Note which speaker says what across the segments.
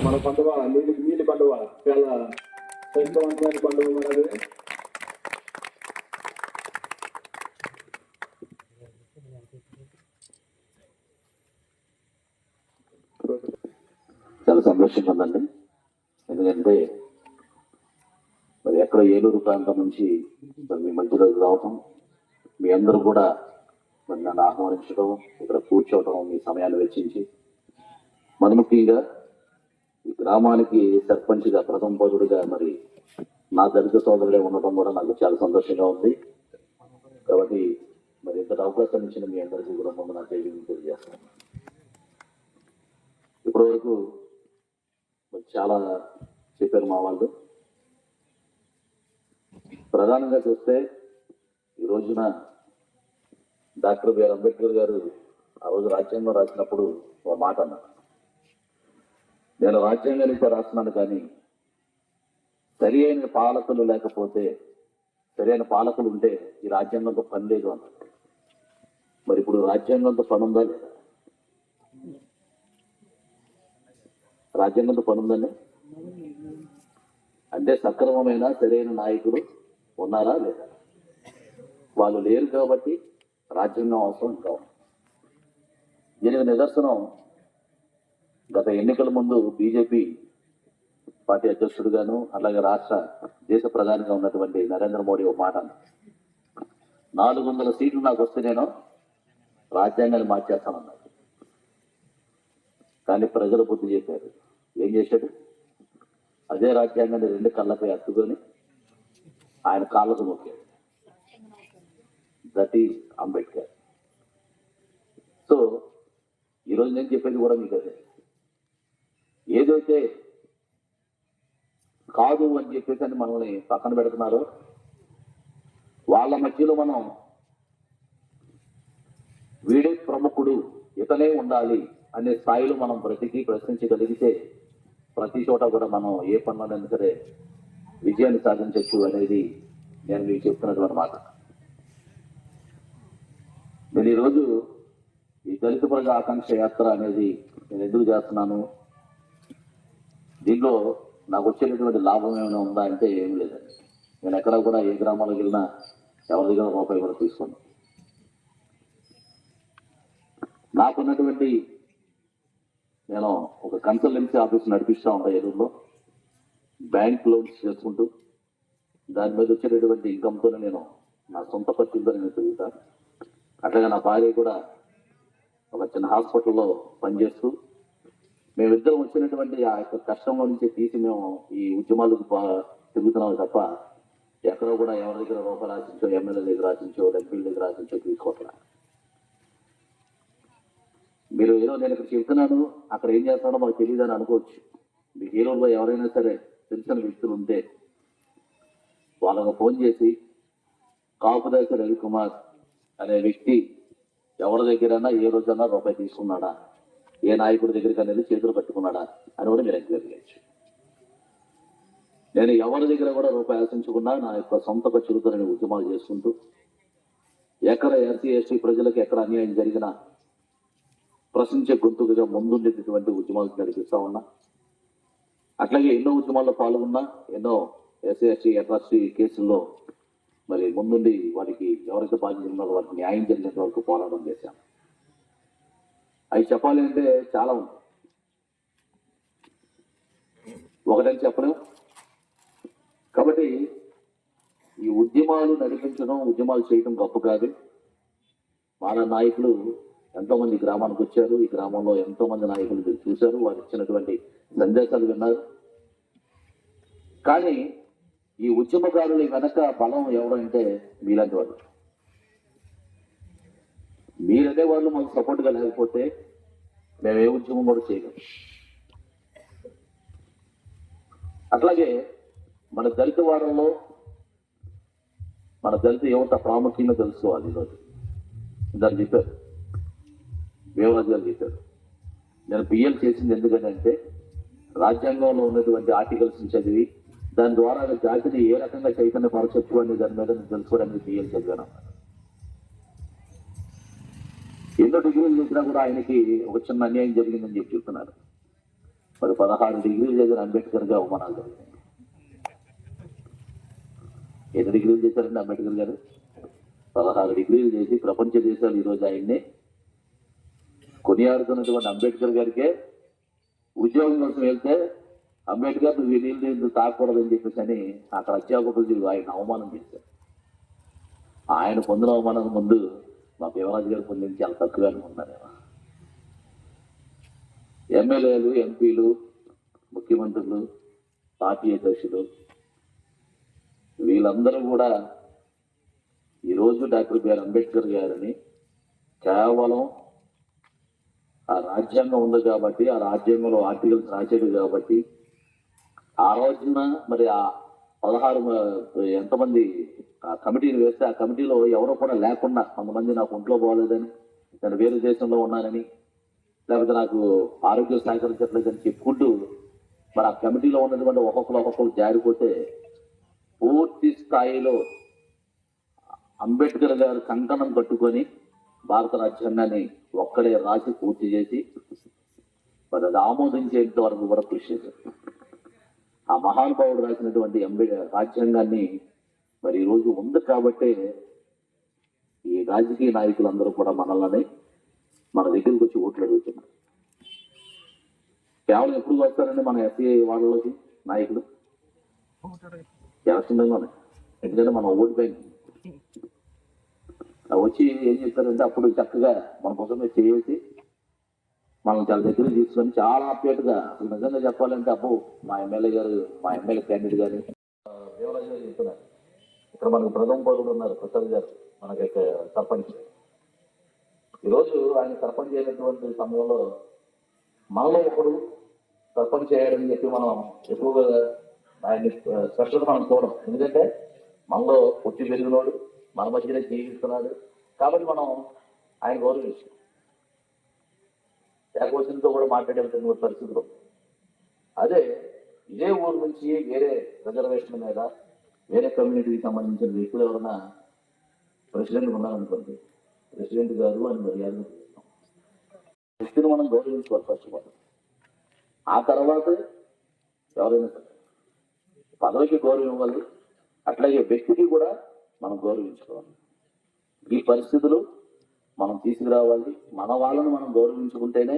Speaker 1: మన పండుగ నీటి పండుగ చాలా సంతోషమైన పండుగ మనది.
Speaker 2: చాలా సంతోషంగా ఉందండి. ఎందుకంటే మరి ఎక్కడ ఏలూరు ప్రాంతం నుంచి మరి మీ మధ్యలో రావటం, మీ అందరూ కూడా మరి నన్ను ఆహ్వానించడం, ఇక్కడ కూర్చోవటం, మీ సమయాన్ని వెచ్చించి, మరి ముఖ్యంగా ఈ గ్రామానికి సర్పంచ్గా ప్రథమ పౌరుడిగా మరి నా దళిత సోదరుడే ఉండటం కూడా నాకు చాలా సంతోషంగా ఉంది. కాబట్టి మరి ఇంత అవకాశం ఇచ్చిన మీ అందరికీ కూడా ముందు నా తెలియజేస్తాను. ఇప్పటి వరకు చాలా చెప్పారు మా వాళ్ళు. ప్రధానంగా చూస్తే ఈ రోజున డాక్టర్ బిఆర్ అంబేద్కర్ గారు ఆ రోజు రాజ్యాంగం రాసినప్పుడు ఒక మాట అన్నారు, నేను రాజ్యాంగాన్ని రాస్తున్నాను కానీ సరి అయిన పాలకులు లేకపోతే, సరైన పాలకులు ఉంటే ఈ రాజ్యాంగంతో పని లేదు అన్నారు. మరి ఇప్పుడు రాజ్యాంగంతో పని ఉందా లేదా? రాజ్యాంగంతో పని ఉందండి. అంటే సక్రమమైన సరైన నాయకులు ఉన్నారా లేదా? వాళ్ళు లేరు కాబట్టి రాజ్యాంగం అవసరం కావు. దీనికి నిదర్శనం గత ఎన్నికల ముందు బీజేపీ పార్టీ అధ్యక్షుడుగాను అలాగే రాష్ట్ర దేశ ప్రధానిగా ఉన్నటువంటి నరేంద్ర మోడీ ఒక మాట అన్నారు, 400 సీట్లు నాకు వస్తే నేను రాజ్యాంగాన్ని మార్చేస్తానన్నారు. కానీ ప్రజలు బుద్ధి చెప్పారు. ఏం చేశాడు? అదే రాజ్యాంగాన్ని 2 కళ్ళపై అత్తుకొని ఆయన కాళ్ళకు నొక్కాడు. That is Ambedkar. సో ఈరోజు నేను చెప్పేది కూడా మీకు అదే, ఏదైతే కాదు అని చెప్పేసి అని మనల్ని పక్కన పెడుతున్నారో వాళ్ళ మధ్యలో మనం వీడే ప్రముఖుడు, ఇతనే ఉండాలి అనే స్థాయిలో మనం ప్రశ్నించగలిగితే ప్రతి చోట కూడా మనం ఏ పనులైనా సరే విజయాన్ని సాధించవచ్చు అనేది నేను మీకు చెప్తున్నటువంటి మాట. నేను ఈరోజు ఈ దళిత ప్రజా ఆకాంక్ష యాత్ర అనేది నేను ఎందుకు చేస్తున్నాను, దీనిలో నాకు వచ్చేటటువంటి లాభం ఏమైనా ఉందా అంటే ఏం లేదండి. నేను ఎక్కడ కూడా ఏ గ్రామాలకు వెళ్ళినా ఎవరి దగ్గర రూపాయి కూడా తీసుకున్నాను. నాకున్నటువంటి నేను ఒక కన్సల్టెన్సీ ఆఫీస్ నడిపిస్తూ ఉంటాను ఏలూరులో, బ్యాంక్ లోన్స్ చేసుకుంటూ దాని మీద వచ్చేటటువంటి ఇన్కమ్తోనే నేను నా సొంత ఖర్చులతో నేను తిరుగుతాను. అట్లాగే నా భార్య కూడా ఒక చిన్న హాస్పిటల్లో పనిచేస్తూ మేమిద్దరం వచ్చినటువంటి ఆ యొక్క కష్టంలో నుంచి తీసి మేము ఈ ఉద్యమాలకు తిరుగుతున్నాం తప్ప ఎక్కడో కూడా ఎవరి దగ్గర రూపాయలు ఆశించో, ఎమ్మెల్యే దగ్గర ఆశించో, ఎంపీల దగ్గర ఆశించో తీసుకోవట్లా. మీరు ఏదో నేను ఇక్కడ చెప్తున్నాను అక్కడ ఏం చేస్తాడో మాకు తెలియదని అనుకోవచ్చు. మీకు ఏ రోజులో ఎవరైనా సరే తెలిసిన వ్యక్తులు ఉంటే వాళ్ళకు ఫోన్ చేసి కాపుదాసి రవికుమార్ అనే వ్యక్తి ఎవరి దగ్గరైనా ఏ రోజైనా రూపాయి తీసుకున్నాడా, ఏ నాయకుడి దగ్గరికి అనేది చేతులు పట్టుకున్నాడా అని కూడా మీరు ఎంక్వైరీ చేయొచ్చు. నేను ఎవరి దగ్గర కూడా రూపాయి ఆశించకుండా నా యొక్క సొంత ఖర్చులతో నేను ఉద్యమాలు చేసుకుంటూ ఎక్కడ ఎస్సీ ఎస్టీ ప్రజలకు ఎక్కడ అన్యాయం జరిగినా ప్రశ్నించే గొంతుగా ముందుండేటటువంటి ఉద్యమాలు నడిపిస్తా ఉన్నా. అట్లాగే ఎన్నో ఉద్యమాల్లో పాల్గొన్నా, ఎన్నో ఎస్సీ ఎస్టీ అట్రాసిటీ కేసుల్లో మరి ముందుండి వారికి ఎవరైతే బాధ్యత ఉన్నారో వారికి న్యాయం జరిగేంత వరకు పోరాటం చేశాను. అవి చెప్పాలి అంటే చాలా ఉంది, ఒకటని చెప్పలేం. కాబట్టి ఈ ఉద్యమాలు నడిపించడం, ఉద్యమాలు చేయడం గొప్ప కాదు. మన నాయకులు ఎంతో మంది గ్రామానికి వచ్చారు, ఈ గ్రామంలో ఎంతో మంది నాయకులు చూశారు, వారు ఇచ్చినటువంటి సందేశాలు విన్నారు. కానీ ఈ ఉద్యమకారుల వెనక బలం ఎవరంటే మీలాంటి వాళ్ళు. మీరనే వాళ్ళు మాకు సపోర్ట్గా లేకపోతే మేము ఏ ఉద్యమం కూడా చేయలేం. అట్లాగే మన దళిత వారంలో మన దళిత యువత ప్రాముఖ్యంగా తెలుసుకోవాలి. ఈరోజు దాన్ని చెప్పారు, వేవరాజు గారు చెప్పారు. నేను బిఎల్ చేసింది ఎందుకంటే రాజ్యాంగంలో ఉన్నటువంటి ఆర్టికల్స్ చదివి దాని ద్వారా జాతిని ఏ రకంగా చైతన్యపరచొచ్చు అనే దాని మీద నేను తెలుసుకోవడానికి బిఎల్ చదివాను. ఎన్నో డిగ్రీలు చేసినా కూడా ఆయనకి ఒక చిన్న అన్యాయం జరిగిందని చెప్పి చెప్తున్నారు. మరి 16 డిగ్రీలు చేసిన అంబేద్కర్గా అవమానాలు జరిగినాయి. ఎన్ని డిగ్రీలు చేశారండి అంబేద్కర్ గారు? 16 డిగ్రీలు చేసి ప్రపంచ దేశాలు ఈరోజు ఆయన్ని కొనియాడుతున్నటువంటి అంబేద్కర్ గారికే ఉద్యోగం కోసం వెళ్తే అంబేద్కర్ నువ్వు నీళ్ళు తాగకూడదని చెప్పేసి అని అక్కడ అధ్యాపకులు ఆయన అవమానం చేశారు. ఆయన పొందిన అవమానం ముందు మా భీమరాజు గారు పొందిన చాలా తక్కువ అనుకున్నారు. ఎమ్మెల్యేలు, ఎంపీలు, ముఖ్యమంత్రులు, పార్టీ అధ్యక్షులు వీళ్ళందరూ కూడా ఈరోజు డాక్టర్ బిఆర్ అంబేద్కర్ గారిని కేవలం ఆ రాజ్యాంగం ఉంది కాబట్టి, ఆ రాజ్యాంగంలో ఆర్టికల్స్ రాశాడు కాబట్టి, ఆ రోజున మరి ఆ 16 ఎంతమంది ఆ కమిటీని వేస్తే ఆ కమిటీలో ఎవరో కూడా లేకుండా కొంతమంది నాకు ఒంట్లో బాగోలేదని, నేను వేరే దేశంలో ఉన్నానని, లేకపోతే నాకు ఆరోగ్యం సహకరించట్లేదని చెప్పుకుంటూ మరి ఆ కమిటీలో ఉన్నటువంటి ఒక్కొక్కరు జారిపోతే పూర్తి స్థాయిలో అంబేద్కర్ గారు కంకణం కట్టుకొని భారత రాజ్యాంగాన్ని ఒక్కడే రాసి పూర్తి చేసి మరి అది ఆమోదించేంత వరకు కూడా కృషి చేశారు. ఆ మహానుభావుడు రాసినటువంటి రాజ్యాంగాన్ని మరి ఈరోజు ఉంది కాబట్టే ఈ రాజకీయ నాయకులందరూ కూడా మనల్ని మన దగ్గరికి వచ్చి ఓట్లు అడుగుతున్నారు. కేవలం ఎప్పుడు వస్తారండి మన ఎస్సీ వాళ్ళకి నాయకులు? ఎలక్షన్ టైంలోనే. ఎందుకంటే మన ఓటు బ్యాంక్ వచ్చి ఏం చెప్తారంటే అప్పుడు చక్కగా మన కోసమే చేసి మనం చాలా దగ్గర తీసుకొని చాలా ఆప్యాయతగా, అసలు నిజంగా చెప్పాలంటే అబ్బో మా ఎమ్మెల్యే గారు, మా ఎమ్మెల్యే క్యాండిడేట్ గారు దేవరాజు గారు చెప్తున్నారు. ఇక్కడ మనకు ప్రథమ పౌరుడు ఉన్నారు ప్రసాద్ గారు, మనకి సర్పంచ్. ఈరోజు ఆయన సర్పంచ్ అయినటువంటి సమయంలో మనలో ఒకడు సర్పంచ్ చేయాలని చెప్పి మనం ఎక్కువగా ఆయన్ని స్పెషల్గా మనం చూడం. ఎందుకంటే మనలో పుట్టి పెరిగినోడు, మన మధ్యనే జీవిస్తున్నాడు కాబట్టి మనం ఆయన గౌరవించాం. ఏకవచనంతో కూడా మాట్లాడేటువంటి పరిస్థితులు. అదే ఇదే ఊరు నుంచి వేరే రిజర్వేషన్ మీద వేరే కమ్యూనిటీకి సంబంధించిన వ్యక్తులు ఎవరైనా ప్రెసిడెంట్ ఉన్నారనుకోండి, ప్రెసిడెంట్ గారు అని మర్యాద చేస్తాం. వ్యక్తిని మనం గౌరవించుకోవాలి ఫస్ట్ ఆఫ్ ఆల్. ఆ తర్వాత ఎవరైనా సరే పదవికి గౌరవం ఇవ్వాలి, అట్లాగే వ్యక్తికి కూడా మనం గౌరవించుకోవాలి. ఈ పరిస్థితులు మనం తీసుకురావాలి. మన వాళ్ళని మనం గౌరవించుకుంటేనే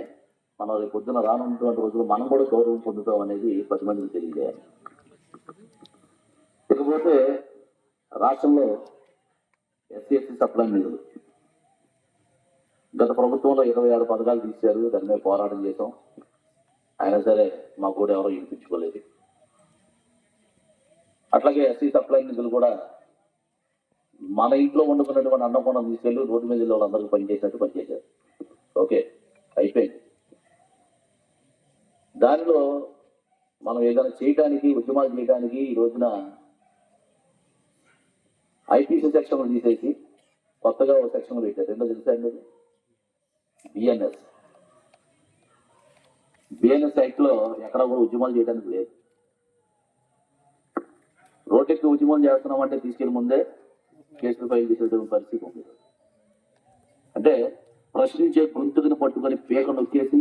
Speaker 2: మనం రేపు పొద్దున రానున్నటువంటి రోజులు మనం కూడా గౌరవం పొందుతాం అనేది 10 మందికి తెలియజేయాలి. ఇకపోతే రాష్ట్రంలో ఎస్సీ సప్లై నిధులు గత ప్రభుత్వంలో 26 పథకాలు తీశారు. దాని మీద పోరాటం చేసాం. అయినా సరే మా కూడా ఎవరో వినిపించుకోలేదు. అట్లాగే ఎస్సీ సప్లై నిధులు కూడా మన ఇంట్లో వండుకున్నటువంటి అన్నపూర్ణం తీసుకెళ్ళి రోడ్డు మీద వాళ్ళందరికీ పనిచేసినట్టు పనిచేశారు. ఓకే, అయిపోయింది. దానిలో మనం ఏదైనా చేయడానికి, ఉద్యమాలు చేయడానికి ఈ రోజున ఐపీసీ సెక్షన్లు తీసేసి కొత్తగా ఒక సెక్షన్ పెట్టారు. రెండో తెలుసా అండి? బిఎన్ఎస్ యాక్ట్ లో ఎక్కడ కూడా ఉద్యమాలు చేయడానికి లేదు. రోడ్డెక్కి ఉద్యమం చేస్తున్నామంటే తీసుకెళ్లి ముందే కేసులు ఫైల్ చేసేటువంటి పరిస్థితి ఉంది. అంటే ప్రశ్నించే గొంతుకుని పట్టుకొని పీక నొక్కేసి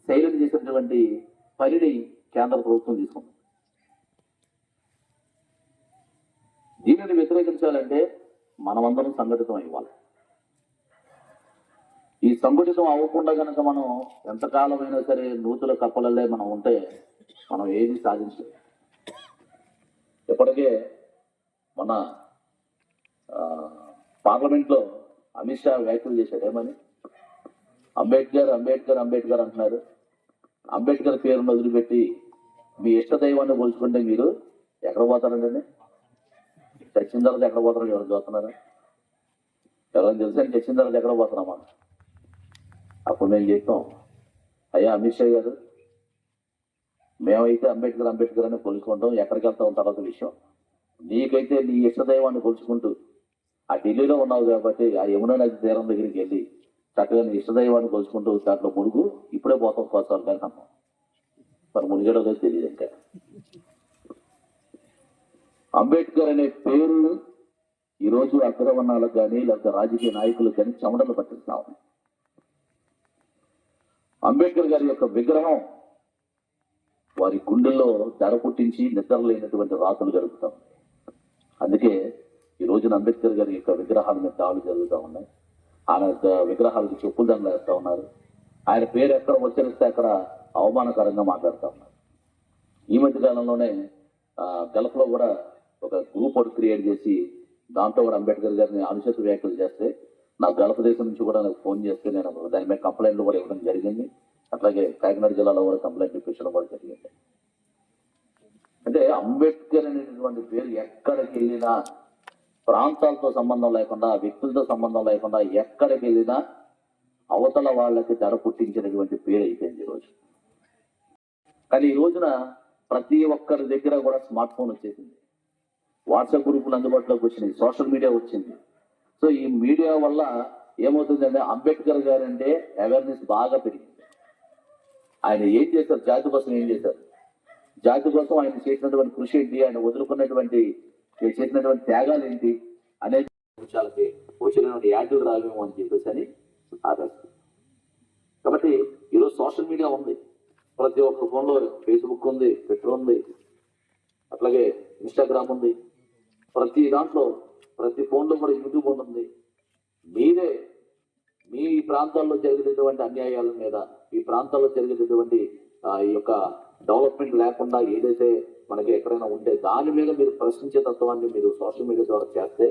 Speaker 2: సైలెంట్ చేసేటువంటి పనిని కేంద్ర ప్రభుత్వం తీసుకుంది. దీనిని వ్యతిరేకించాలంటే మనమందరం సంఘటితం అవ్వాలి. ఈ సంఘటితం అవ్వకుండా కనుక మనం ఎంతకాలమైనా సరే నూతుల కప్పలల్లే మనం ఉంటే మనం ఏది సాధించలేదు. ఇప్పటికే మన పార్లమెంట్లో అమిత్ షా వ్యాఖ్యలు చేశాడు. ఏమని? అంబేద్కర్ అంబేద్కర్ అంబేద్కర్ అంటున్నారు. అంబేద్కర్ పేరును వదిలిపెట్టి మీ ఇష్ట దైవాన్ని పోల్చుకుంటే మీరు ఎక్కడ పోతారండి? చచ్చిన తర్వాత ఎక్కడ పోతారని ఎవరు చూస్తున్నారా? ఎవరైనా తెలుసా చచ్చిన తర్వాత ఎక్కడ పోతున్నామా? అప్పుడు మేము చెప్తాం, అయ్యా అమిత్ షా గారు, మేమైతే అంబేద్కర్ అంబేద్కర్ అని కొలుచుకుంటాం, ఎక్కడికి వెళ్తాం తర్వాత విషయం. నీకైతే నీ ఇష్టదైవాన్ని కొలుచుకుంటూ ఆ ఢిల్లీలో ఉన్నావు కాబట్టి ఆ యమునా నది తీరం దగ్గరికి వెళ్ళి చక్కగా నీ ఇష్టదైవాన్ని కొలుచుకుంటూ దాంట్లో మునుగు, ఇప్పుడే పోతాం కోసాలు కానీ అన్నాం. మరి మునిగడో తెలియదు. ఇంకా అంబేద్కర్ అనే పేరును ఈరోజు అగ్రవర్ణాలకు కానీ లేకపోతే రాజకీయ నాయకులకు కానీ చెమటలు పట్టిస్తాం. అంబేద్కర్ గారి యొక్క విగ్రహం వారి గుండెల్లో దడ పుట్టించి నిద్రలేనటువంటి రాతలు జరుగుతాం. అందుకే ఈ రోజున అంబేద్కర్ గారి యొక్క విగ్రహాల మీద దాడులు జరుగుతూ ఉన్నాయి. ఆయన విగ్రహాలకు చెప్పులు దండలు వేస్తూ ఉన్నారు. ఆయన పేరు ఎక్కడ ఉచ్చరిస్తే అక్కడ అవమానకరంగా మాట్లాడుతూ ఉన్నారు. ఈ మధ్య కాలంలోనే గల్ఫ్ లో కూడా ఒక గ్రూప్ ఒకటి క్రియేట్ చేసి దాంట్లో కూడా అంబేద్కర్ గారిని అనుచిత వ్యాఖ్యలు చేస్తే నా గల్ఫ్ దేశం నుంచి కూడా నాకు ఫోన్ చేస్తే నేను దాని మీద కంప్లైంట్లు కూడా ఇవ్వడం జరిగింది. అట్లాగే కాకినాడ జిల్లాలో కూడా కంప్లైంట్ ఇప్పించడం కూడా జరిగింది. అంటే అంబేద్కర్ అనేటువంటి పేరు ఎక్కడికి వెళ్ళినా ప్రాంతాలతో సంబంధం లేకుండా, వ్యక్తులతో సంబంధం లేకుండా ఎక్కడికి వెళ్ళినా అవతల వాళ్ళకి ధర పుట్టించినటువంటి పేరు అయిపోయింది ఈరోజు. కానీ ఈ రోజున ప్రతి ఒక్కరి దగ్గర కూడా స్మార్ట్ ఫోన్ వచ్చేసింది, వాట్సాప్ గ్రూపులు అందుబాటులోకి వచ్చినాయి, సోషల్ మీడియా వచ్చింది. సో ఈ మీడియా వల్ల ఏమవుతుందంటే అంబేద్కర్ గారు అంటే అవేర్నెస్ బాగా పెరిగింది. ఆయన ఏం చేశారు, జాతి కోసం ఏం చేశారు, జాతి కోసం ఆయన చేసినటువంటి కృషి ఏంటి, ఆయన వదులుకున్నటువంటి చేసినటువంటి త్యాగాలు ఏంటి అనేది విషయాలకి వచ్చినటువంటి యాక్టివ్ రావేమో అని చెప్పేసి అని ఆదర్శం. కాబట్టి ఈరోజు సోషల్ మీడియా ఉంది, ప్రతి ఒక్క ఫోన్లో ఫేస్బుక్ ఉంది, ట్విట్టర్ ఉంది, అట్లాగే ఇన్స్టాగ్రామ్ ఉంది, ప్రతి దాంట్లో ప్రతి ఫోన్లో కూడా యూట్యూబ్ ఉంటుంది. మీరే మీ ప్రాంతాల్లో జరిగేటటువంటి అన్యాయాల మీద, ఈ ప్రాంతాల్లో జరిగేటటువంటి ఈ యొక్క డెవలప్మెంట్ లేకుండా ఏదైతే మనకి ఎక్కడైనా ఉంటే దాని మీద మీరు ప్రశ్నించే తత్వాన్ని మీరు సోషల్ మీడియా ద్వారా చేస్తే,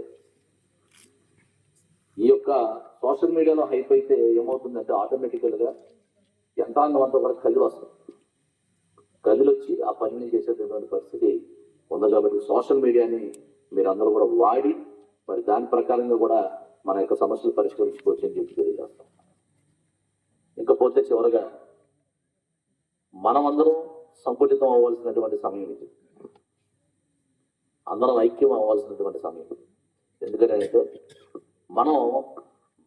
Speaker 2: ఈ యొక్క సోషల్ మీడియాలో హైప్ అయితే ఏమవుతుందంటే ఆటోమేటికల్గా యంత్రాంగం అంతా కూడా కదిలొచ్చి ఆ పనిని చేసేటటువంటి పరిస్థితి ఉంది. కాబట్టి సోషల్ మీడియాని మీరు అందరూ కూడా వాడి మరి దాని ప్రకారంగా కూడా మన యొక్క సమస్యలు పరిష్కరించుకోవచ్చు అని చెప్పి తెలియజేస్తాం. ఇకపోతే చివరగా మనమందరం సంపుటితం అవ్వాల్సినటువంటి సమయం ఇది, అందరం ఐక్యం అవ్వాల్సినటువంటి సమయం. ఎందుకంటే మనం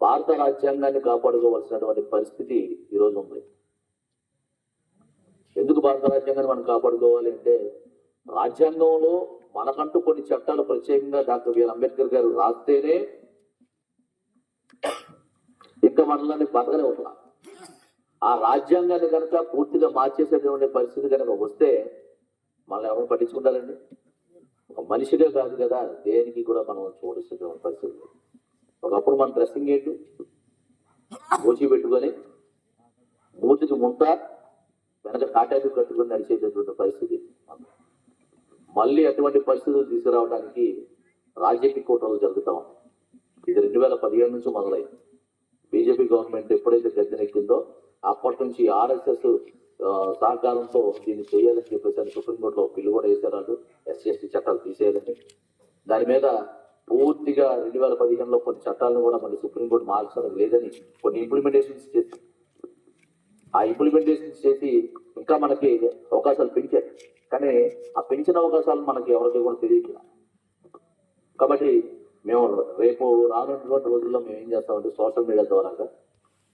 Speaker 2: భారత రాజ్యాంగాన్ని కాపాడుకోవాల్సినటువంటి పరిస్థితి ఈరోజు ఉంది. ఎందుకు భారత రాజ్యాంగాన్ని మనం కాపాడుకోవాలి అంటే, రాజ్యాంగంలో మనకంటూ కొన్ని చట్టాలు ప్రత్యేకంగా డాక్టర్ బిఆర్ అంబేద్కర్ గారు రాస్తేనే ఇంకా మనల్ని బతకనే అవుతున్నా. ఆ రాజ్యాంగాన్ని కనుక పూర్తిగా మార్చేసేటువంటి పరిస్థితి కనుక వస్తే మనల్ని ఎవరు పట్టించుకుంటారండి? ఒక మనిషిగా కాదు కదా, దేనికి కూడా మనం చూడిస్తున్నటువంటి పరిస్థితి. ఒకప్పుడు మన డ్రెస్సింగ్ ఏంటి, మూచి పెట్టుకొని మూతికి ముంత వెనక కాటాకు కట్టుకొని నడిచేటటువంటి పరిస్థితి. మళ్ళీ అటువంటి పరిస్థితులు తీసుకురావడానికి రాజకీయ కుట్రలు జరుగుతాం. ఇది 2015 నుంచి మొదలైంది. బీజేపీ గవర్నమెంట్ ఎప్పుడైతే గద్దెనెక్కిందో అప్పటి నుంచి ఆర్ఎస్ఎస్ సహకారంతో దీన్ని చేయాలని చెప్పేసి సుప్రీంకోర్టులో బిల్లు కూడా వేశారు, ఎస్సీ చట్టాలు తీసేయాలని. దాని మీద పూర్తిగా 2015లో కొన్ని చట్టాలను కూడా మళ్ళీ సుప్రీంకోర్టు మార్చడం లేదని కొన్ని ఇంప్లిమెంటేషన్స్ చేసి, ఆ ఇంప్లిమెంటేషన్స్ చేసి ఇంకా మనకి అవకాశాలు పెంచారు. కానీ ఆ పెంచిన అవకాశాలు మనకి ఎవరికి కూడా తెలియట్లేదు. కాబట్టి మేము రేపు రానున్నటువంటి రోజుల్లో మేము ఏం చేస్తామంటే సోషల్ మీడియా ద్వారా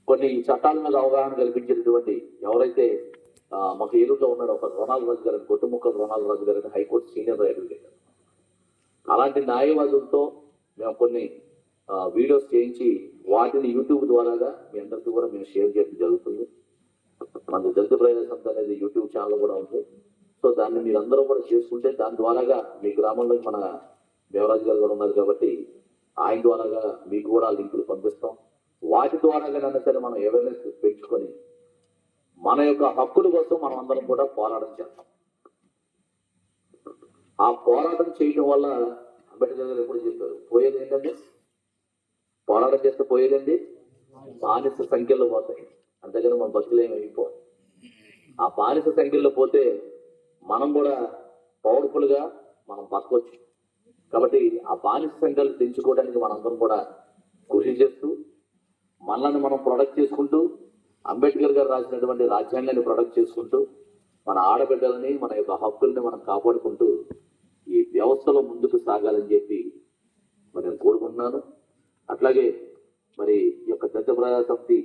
Speaker 2: కొన్ని చట్టాల మీద అవగాహన కల్పించేటటువంటి ఎవరైతే మాకు ఏలూరులో ఉన్నాడు ఒక రొనాల్డ్ రాజు గారు, గొట్టుముక్కల రొనాల్డ్ రాజు గారు హైకోర్టు సీనియర్ అడ్వకేట్, అలాంటి న్యాయవాదులతో మేము కొన్ని వీడియోస్ చేయించి వాటిని యూట్యూబ్ ద్వారాగా మీ అందరికీ కూడా మేము షేర్ చేయడం జరుగుతుంది. మన దళిత ప్రజాసంస్థ అనేది యూట్యూబ్ ఛానల్ కూడా ఉంది. సో దాన్ని మీరు అందరూ కూడా చేసుకుంటే దాని ద్వారాగా మీ గ్రామంలో మన దేవరాజు గారు కూడా ఉన్నారు కాబట్టి ఆయన ద్వారాగా మీకు కూడా లింకులు పంపిస్తాం. వాటి ద్వారాగానైనా సరే మనం అవేర్నెస్ పెంచుకొని మన యొక్క హక్కుల కోసం మనం అందరం కూడా పోరాటం చేస్తాం. ఆ పోరాటం చేయడం వల్ల అంబేద్కర్ గారు ఎప్పుడు చెప్పారు, పోయేది ఏంటండి, పోరాటం చేస్తే పోయేదండి బానిస సంఖ్యలో పోతాయి, అంతేగాని మన బతుకులు ఏమి అయిపోవాలి. ఆ బానిస సంఖ్యలో పోతే మనం కూడా పవర్ఫుల్ గా మనం బతకొచ్చు. కాబట్టి ఆ బానిస సంఖ్యలు తెంచుకోవడానికి మనందరం కూడా కృషి చేస్తూ మనల్ని మనం ప్రొడక్ట్ చేసుకుంటూ అంబేద్కర్ గారు రాసినటువంటి రాజ్యాంగాన్ని ప్రొడక్ట్ చేసుకుంటూ మన ఆడబిడ్డలని మన యొక్క హక్కుల్ని మనం కాపాడుకుంటూ ఈ వ్యవస్థలో ముందుకు సాగాలని చెప్పి మరి నేను కోరుకుంటున్నాను. అట్లాగే మరి ఈ యొక్క దళిత ప్రజా సమితి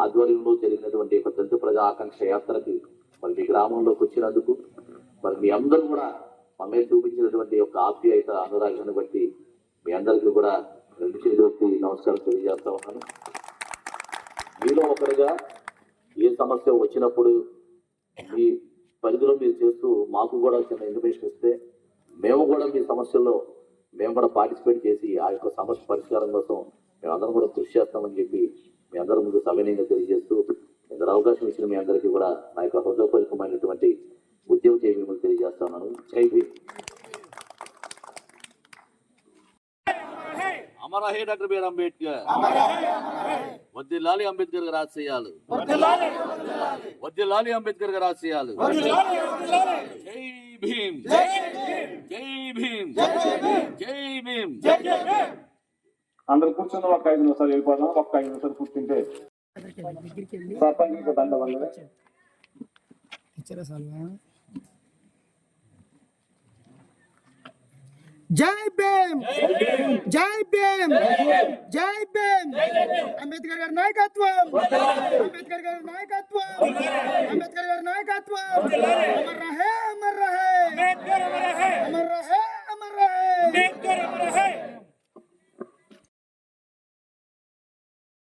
Speaker 2: ఆధ్వర్యంలో జరిగినటువంటి యొక్క దళిత ప్రజా ఆకాంక్ష యాత్రకి మరి మీ గ్రామంలోకి వచ్చినందుకు మరి మీ అందరూ కూడా మన మీద చూపించినటువంటి యొక్క ఆప్యాయత అనురాగాన్ని బట్టి మీ అందరికీ కూడా 2 చేతులెత్తి నమస్కారం తెలియజేస్తా ఉన్నాను. మీలో ఒకరిగా ఏ సమస్య వచ్చినప్పుడు మీ పరిధిలో మీరు చేస్తూ మాకు కూడా చిన్న ఇన్ఫర్మేషన్ ఇస్తే మేము కూడా మీ సమస్యల్లో మేము కూడా పార్టిసిపేట్ చేసి ఆ యొక్క సమస్య పరిష్కారం కోసం మేమందరం కూడా కృషి చేస్తామని చెప్పి మీ అందరి ముందు సవినయంగా తెలియజేస్తూ ఇంత అవకాశం ఇచ్చిన మీ అందరికీ కూడా నా యొక్క హృదయపూర్వకమైనటువంటి ఉద్యోగ చేయమని తెలియజేస్తున్నాను. జై భీమ్. అమర hey doctor BR Ambedkar. వద్దిల్లాలి Ambedkar గారి ఆశయాలు. వద్దిల్లాలి అంబేద్కర్ గారి ఆశయాలు. జై భీమ్. జై భీమ్. జై భీమ్.
Speaker 1: అందరు కూర్చున్న ఒక 5 నిమిషాలు వెళ్ళిపోదాం. ఒక 5 నిమిషాలు కూర్చుంటే సర్పంచ్ దండ వల్ల
Speaker 3: జై భీమ్. జై భీమ్. జై భీమ్. అంబేద్కర్ గారి నాయకత్వం. అంబేద్కర్ గారి నాయకత్వం. అంబేద్కర్ గారి నాయకత్వం.